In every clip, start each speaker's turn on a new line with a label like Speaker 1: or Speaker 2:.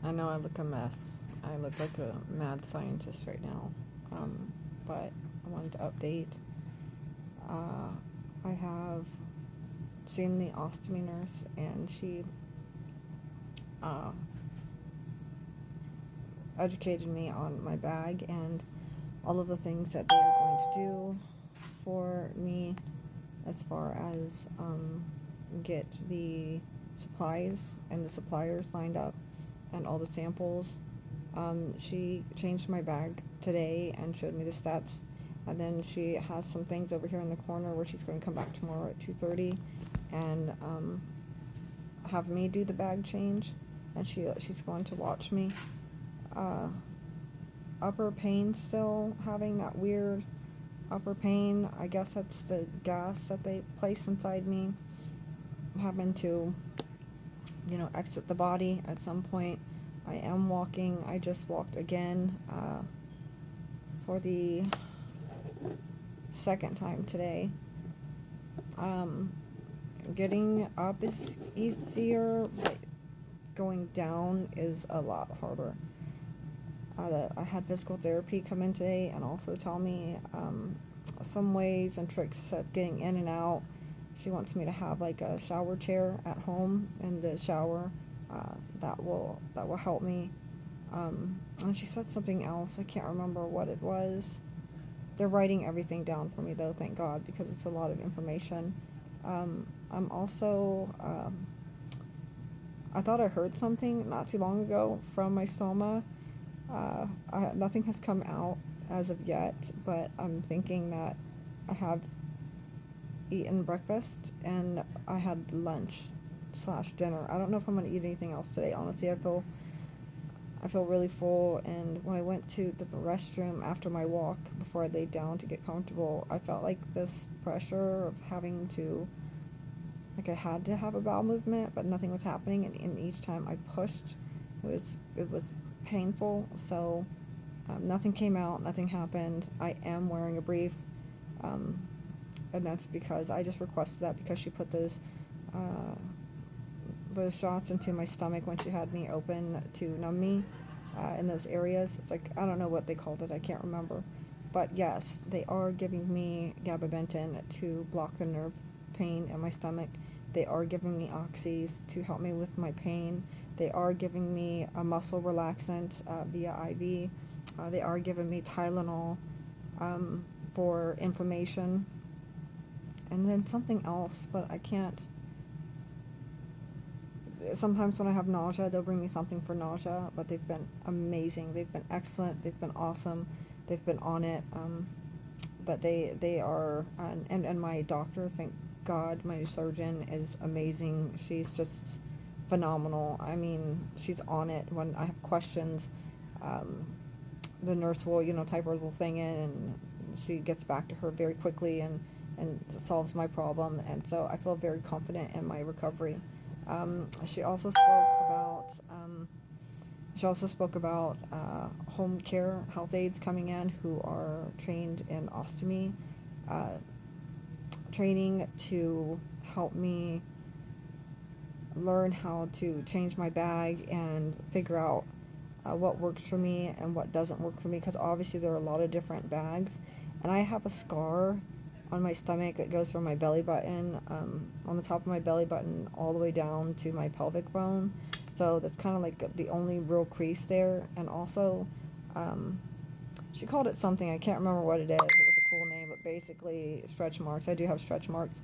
Speaker 1: I know I look a mess. I look like a mad scientist right now. But I wanted to update. Uh, I have seen the ostomy nurse, and she uh, educated me on my bag and all of the things that they are going to do for me as far as get the supplies and the suppliers lined up and all the samples. She changed my bag today and showed me the steps. And then she has some things over here in the corner where she's going to come back tomorrow at 2:30 and have me do the bag change. And she's going to watch me. Uh, Upper pain still, having that weird upper pain. I guess that's the gas that they place inside me. Having to, exit the body at some point. I am walking. I just walked again for the second time today. Um, Getting up is easier, but going down is a lot harder. I had physical therapy come in today and also tell me some ways and tricks of getting in and out. She wants me to have like a shower chair at home in the shower. That will help me. And she said something else. I can't remember what it was. They're writing everything down for me though, thank God, because it's a lot of information. I'm also I thought I heard something not too long ago from my stoma. Nothing has come out as of yet, but I'm thinking that I have eaten breakfast and I had lunch slash dinner. I don't know if I'm gonna eat anything else today. Honestly, I feel really full, and when I went to the restroom after my walk before I laid down to get comfortable, I felt like this pressure of having to, like I had to have a bowel movement, but nothing was happening, and each time I pushed, it was painful. So nothing came out, nothing happened. I am wearing a brief, um, and that's because I just requested that because she put uh, those shots into my stomach when she had me open to numb me in those areas. It's like, I don't know what they called it, I can't remember. But yes, they are giving me gabapentin to block the nerve pain in my stomach. They are giving me oxys to help me with my pain. They are giving me a muscle relaxant via IV. They are giving me Tylenol for inflammation. And then something else, but I can't. Sometimes when I have nausea, they'll bring me something for nausea, but they've been amazing. They've been excellent. They've been awesome. They've been on it. But they are, and my doctor, thank God, my surgeon is amazing. She's just phenomenal. I mean, she's on it. When I have questions, um, the nurse will, type her little thing in, and she gets back to her very quickly and solves my problem. And so I feel very confident in my recovery. She also spoke about home care health aides coming in who are trained in ostomy uh, training to help me learn how to change my bag and figure out what works for me and what doesn't work for me, because obviously there are a lot of different bags, and I have a scar on my stomach that goes from my belly button, on the top of my belly button all the way down to my pelvic bone. So that's kind of like the only real crease there. And also, um, she called it something, I can't remember what it is. It was a cool name, but basically stretch marks. I do have stretch marks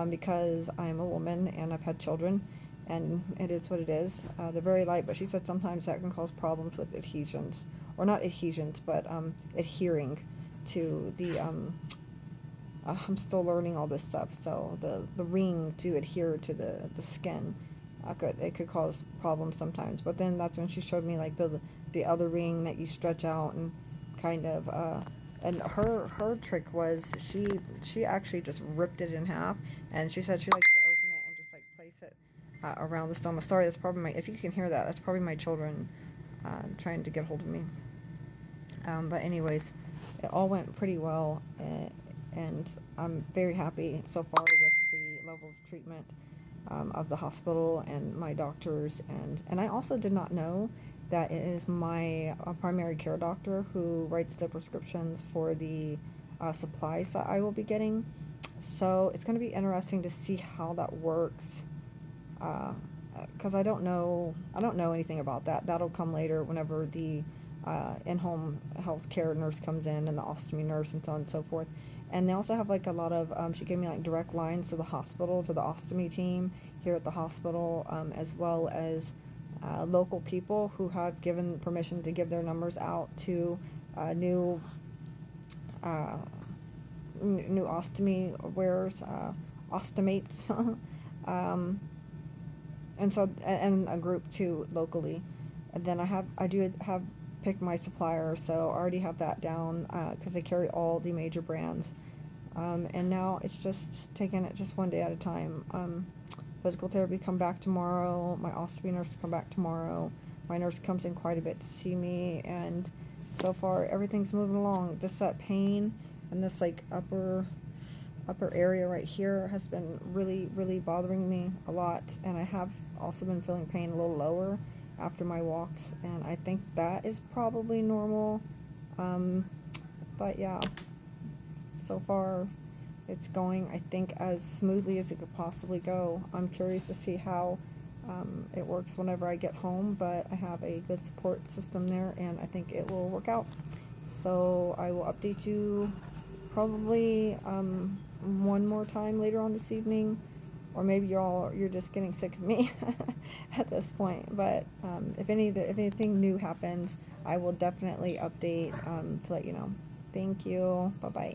Speaker 1: because I'm a woman and I've had children, and it is what it is. They're very light, but she said sometimes that can cause problems with adhesions, or not adhesions, but adhering to the. I'm still learning all this stuff, so the ring to adhere to the skin, it could cause problems sometimes. But then that's when she showed me like the other ring that you stretch out and kind of and her trick was she actually just ripped it in half, and she said she likes to open it and just like place it around the stoma. Sorry, that's probably my, if you can hear that, that's probably my children trying to get hold of me. But anyways, it all went pretty well, and I'm very happy so far with the level of treatment. of the hospital and my doctors, and I also did not know that it is my primary care doctor who writes the prescriptions for the supplies that I will be getting. So it's going to be interesting to see how that works, because I don't know anything about that. That'll come later whenever the in-home health care nurse comes in, and the ostomy nurse, and so on and so forth. And they also have like a lot of, she gave me like direct lines to the hospital, to the ostomy team here at the hospital, as well as local people who have given permission to give their numbers out to new uh, new ostomy wearers, ostomates, um, and so, and a group too locally. And then I do have picked my supplier, so I already have that down, because they carry all the major brands. And now it's just taking it just one day at a time. Physical therapy come back tomorrow. My ostomy nurse come back tomorrow. My nurse comes in quite a bit to see me, and so far everything's moving along. Just that pain and this like upper area right here has been really bothering me a lot, and I have also been feeling pain a little lower after my walks, and I think that is probably normal. Um, but yeah, so far it's going, I think, as smoothly as it could possibly go. I'm curious to see how it works whenever I get home, but I have a good support system there, and I think it will work out. So I will update you probably one more time later on this evening, or maybe you're just getting sick of me at this point. But if anything new happens, I will definitely update to let you know. Thank you. Bye bye.